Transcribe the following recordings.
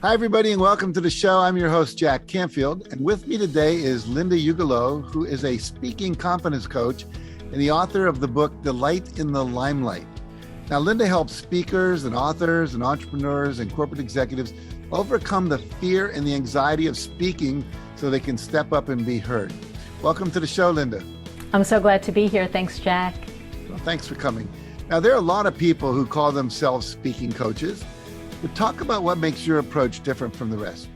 Hi, everybody, and welcome to the show. I'm your host, Jack Canfield, and with me today is Linda Ugelow, who is a speaking confidence coach and the author of the book, Delight in the Limelight. Now, Linda helps speakers and authors and entrepreneurs and corporate executives overcome the fear and the anxiety of speaking so they can step up and be heard. Welcome to the show, Linda. I'm so glad to be here. Thanks, Jack. Well, thanks for coming. Now, there are a lot of people who call themselves speaking coaches. But talk about what makes your approach different from the rest.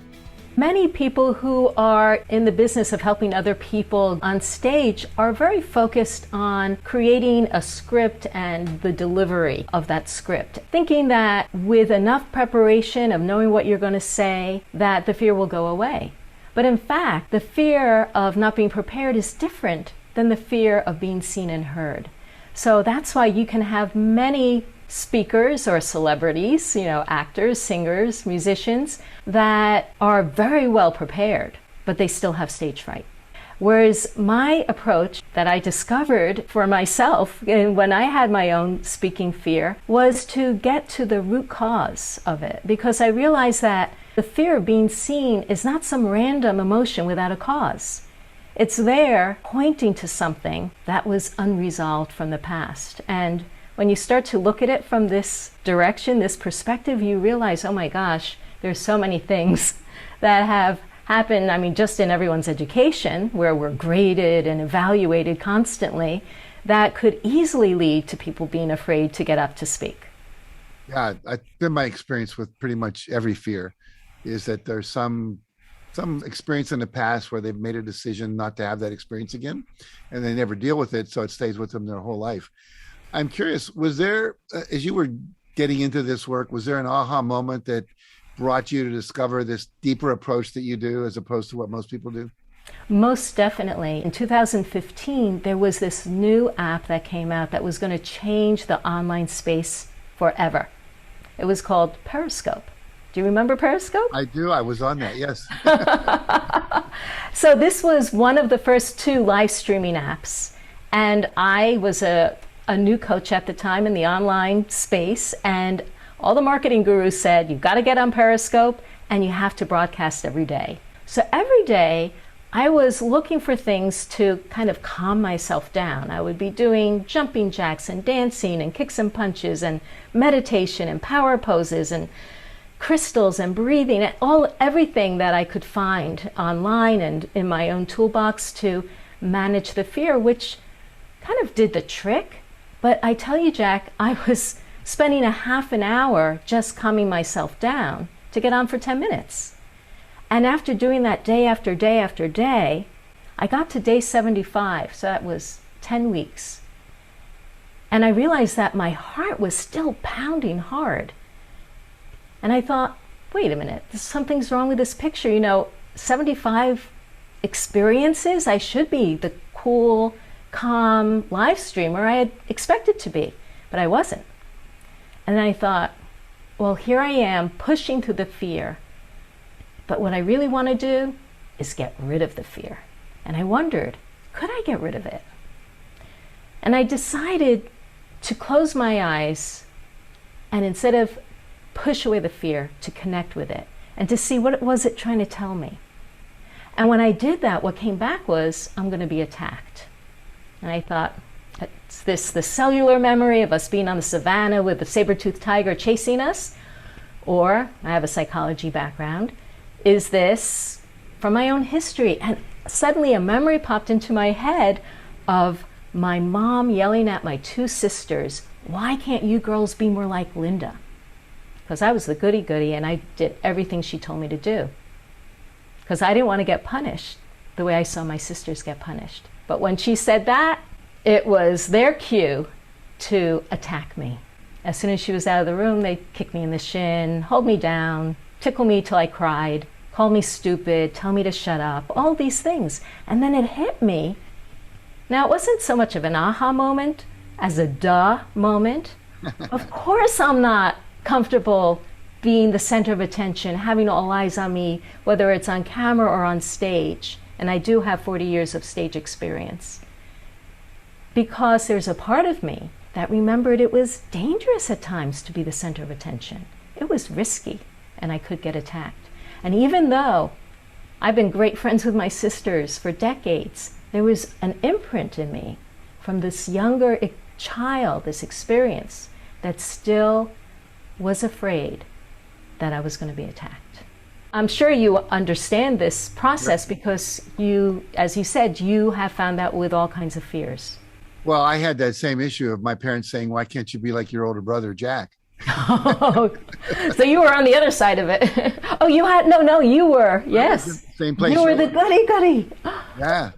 Many people who are in the business of helping other people on stage are very focused on creating a script and the delivery of that script, thinking that with enough preparation of knowing what you're going to say, that the fear will go away. But in fact, the fear of not being prepared is different than the fear of being seen and heard. So that's why you can have many speakers or celebrities, actors, singers, musicians that are very well prepared, but they still have stage fright. Whereas my approach that I discovered for myself when I had my own speaking fear was to get to the root cause of it, because I realized that the fear of being seen is not some random emotion without a cause. It's there pointing to something that was unresolved from the past. And when you start to look at it from this direction, this perspective, you realize, oh my gosh, there's so many things that have happened, just in everyone's education, where we're graded and evaluated constantly, that could easily lead to people being afraid to get up to speak. Yeah, it's been my experience with pretty much every fear, is that there's some experience in the past where they've made a decision not to have that experience again, and they never deal with it, so it stays with them their whole life. I'm curious, was there, as you were getting into this work, was there an aha moment that brought you to discover this deeper approach that you do as opposed to what most people do? Most definitely. In 2015, there was this new app that came out that was going to change the online space forever. It was called Periscope. Do you remember Periscope? I do. I was on that, yes. So this was one of the first two live streaming apps. And I was a new coach at the time in the online space, and all the marketing gurus said, you've got to get on Periscope and you have to broadcast every day. So every day I was looking for things to kind of calm myself down. I would be doing jumping jacks and dancing and kicks and punches and meditation and power poses and crystals and breathing and everything that I could find online and in my own toolbox to manage the fear, which kind of did the trick. But I tell you, Jack, I was spending a half an hour just calming myself down to get on for 10 minutes. And after doing that day after day after day, I got to day 75, so that was 10 weeks. And I realized that my heart was still pounding hard. And I thought, wait a minute, something's wrong with this picture. 75 experiences, I should be the cool, calm live streamer I had expected to be, but I wasn't. And then I thought, well, here I am pushing through the fear, but what I really want to do is get rid of the fear. And I wondered, could I get rid of it? And I decided to close my eyes and instead of push away the fear, to connect with it and to see what was it trying to tell me. And when I did that, what came back was, I'm going to be attacked. And I thought, is the cellular memory of us being on the savannah with the saber-toothed tiger chasing us? Or, I have a psychology background, is this from my own history? And suddenly a memory popped into my head of my mom yelling at my two sisters, why can't you girls be more like Linda? Because I was the goody-goody and I did everything she told me to do. Because I didn't want to get punished the way I saw my sisters get punished. But when she said that, it was their cue to attack me. As soon as she was out of the room, they kicked me in the shin, hold me down, tickle me till I cried, call me stupid, tell me to shut up, all these things. And then it hit me. Now, it wasn't so much of an aha moment as a duh moment. Of course I'm not comfortable being the center of attention, having all eyes on me, whether it's on camera or on stage. And I do have 40 years of stage experience. Because there's a part of me that remembered it was dangerous at times to be the center of attention. It was risky. and I could get attacked. And even though I've been great friends with my sisters for decades, there was an imprint in me from this younger child, this experience, that still was afraid that I was going to be attacked. I'm sure you understand this process because you, as you said, you have found out with all kinds of fears. Well, I had that same issue of my parents saying, "Why can't you be like your older brother, Jack?" Oh, so you were on the other side of it. Oh, you had, no, you were, yes. Same place. You were the goody. Yeah.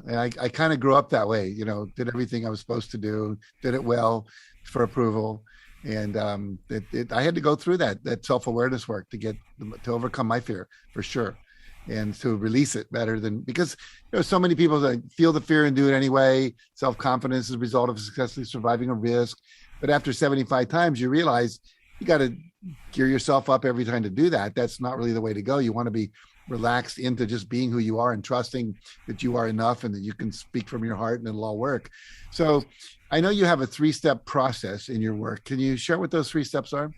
And I kind of grew up that way, did everything I was supposed to do, did it well for approval. And I had to go through that self-awareness work to overcome my fear, for sure, and to release it better than, because so many people that feel the fear and do it anyway. Self-confidence is a result of successfully surviving a risk. But after 75 times, you realize you got to gear yourself up every time to do that. That's not really the way to go. You want to be relaxed into just being who you are and trusting that you are enough and that you can speak from your heart and it'll all work. So I know you have a 3-step process in your work. Can you share what those 3 steps are?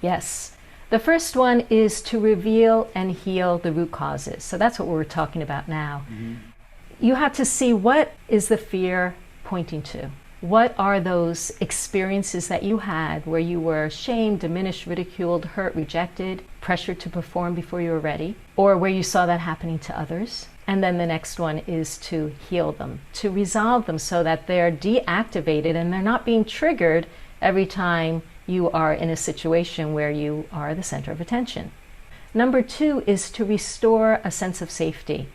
Yes. The first one is to reveal and heal the root causes. So that's what we're talking about now. Mm-hmm. You have to see, what is the fear pointing to? What are those experiences that you had where you were shamed, diminished, ridiculed, hurt, rejected, pressured to perform before you were ready, or where you saw that happening to others? And then the next one is to heal them, to resolve them so that they're deactivated and they're not being triggered every time you are in a situation where you are the center of attention. Number 2 is to restore a sense of safety,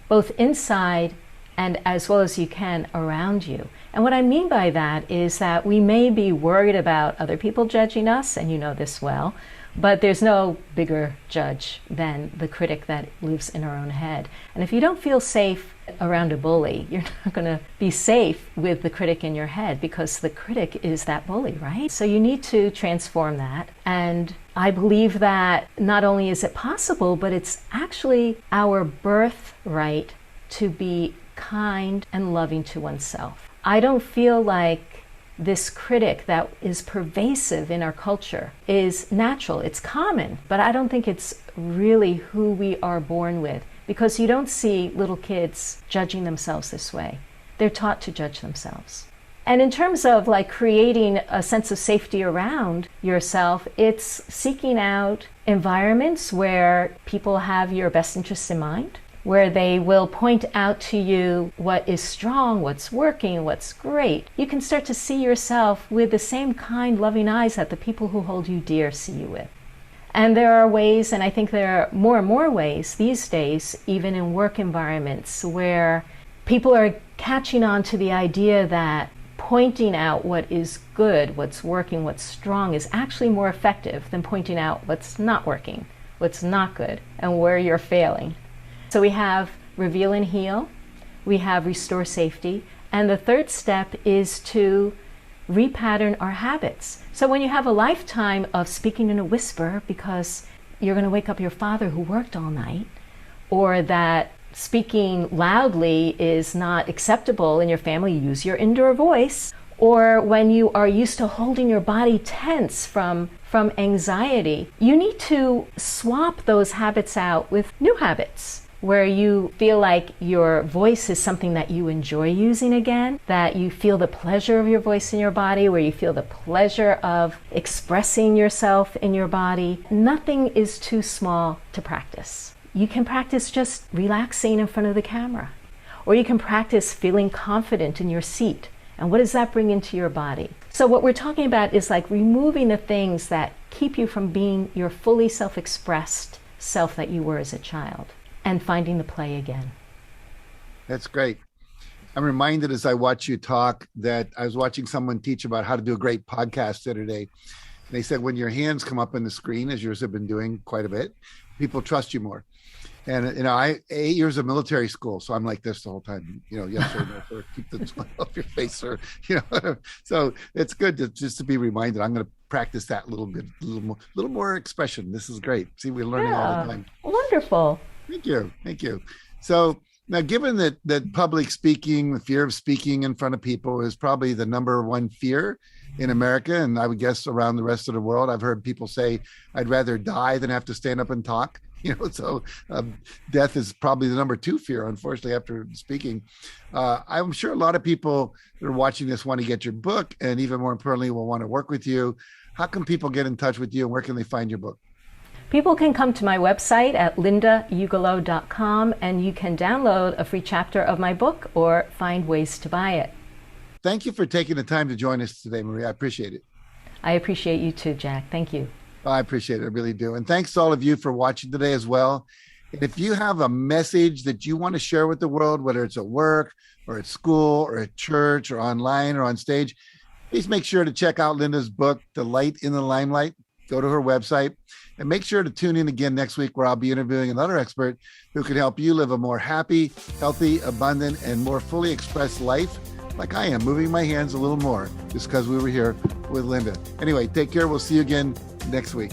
both inside and as well as you can around you. And what I mean by that is that we may be worried about other people judging us, and you know this well, but there's no bigger judge than the critic that lives in our own head. And if you don't feel safe around a bully, you're not going to be safe with the critic in your head, because the critic is that bully, right? So you need to transform that. And I believe that not only is it possible, but it's actually our birthright to be kind and loving to oneself. I don't feel like this critic that is pervasive in our culture is natural. It's common, but I don't think it's really who we are born with, because you don't see little kids judging themselves this way. They're taught to judge themselves. And in terms of like creating a sense of safety around yourself, it's seeking out environments where people have your best interests in mind, where they will point out to you what is strong, what's working, what's great. You can start to see yourself with the same kind, loving eyes that the people who hold you dear see you with. And there are ways, and I think there are more and more ways these days, even in work environments, where people are catching on to the idea that pointing out what is good, what's working, what's strong is actually more effective than pointing out what's not working, what's not good, and where you're failing. So we have reveal and heal, we have restore safety, and the third step is to repattern our habits. So when you have a lifetime of speaking in a whisper because you're going to wake up your father who worked all night, or that speaking loudly is not acceptable in your family, use your indoor voice, or when you are used to holding your body tense from anxiety, you need to swap those habits out with new habits, where you feel like your voice is something that you enjoy using again, that you feel the pleasure of your voice in your body, where you feel the pleasure of expressing yourself in your body. Nothing is too small to practice. You can practice just relaxing in front of the camera, or you can practice feeling confident in your seat. And what does that bring into your body? So what we're talking about is like removing the things that keep you from being your fully self-expressed self that you were as a child, and finding the play again. That's great. I'm reminded as I watch you talk that I was watching someone teach about how to do a great podcast the other day. They said when your hands come up on the screen, as yours have been doing quite a bit, people trust you more. And I 8 years of military school, so I'm like this the whole time. Yes or no, or keep the smile off your face, or So it's good just to be reminded. I'm going to practice that a little bit, a little more expression. This is great. See, we're learning all the time. Wonderful. Thank you. So Now, given that public speaking, the fear of speaking in front of people is probably the number one fear in America, and I would guess around the rest of the world, I've heard people say, "I'd rather die than have to stand up and talk." So death is probably the number two fear, unfortunately, after speaking. I'm sure a lot of people that are watching this want to get your book, and even more importantly, will want to work with you. How can people get in touch with you, and where can they find your book? People can come to my website at lindaugelow.com, and you can download a free chapter of my book or find ways to buy it. Thank you for taking the time to join us today, Maria. I appreciate it. I appreciate you too, Jack. Thank you. I appreciate it. I really do. And thanks to all of you for watching today as well. And if you have a message that you want to share with the world, whether it's at work or at school or at church or online or on stage, please make sure to check out Linda's book, The Light in the Limelight. Go to her website and make sure to tune in again next week, where I'll be interviewing another expert who can help you live a more happy, healthy, abundant, and more fully expressed life, like I am, moving my hands a little more just because we were here with Linda. Anyway, take care. We'll see you again next week.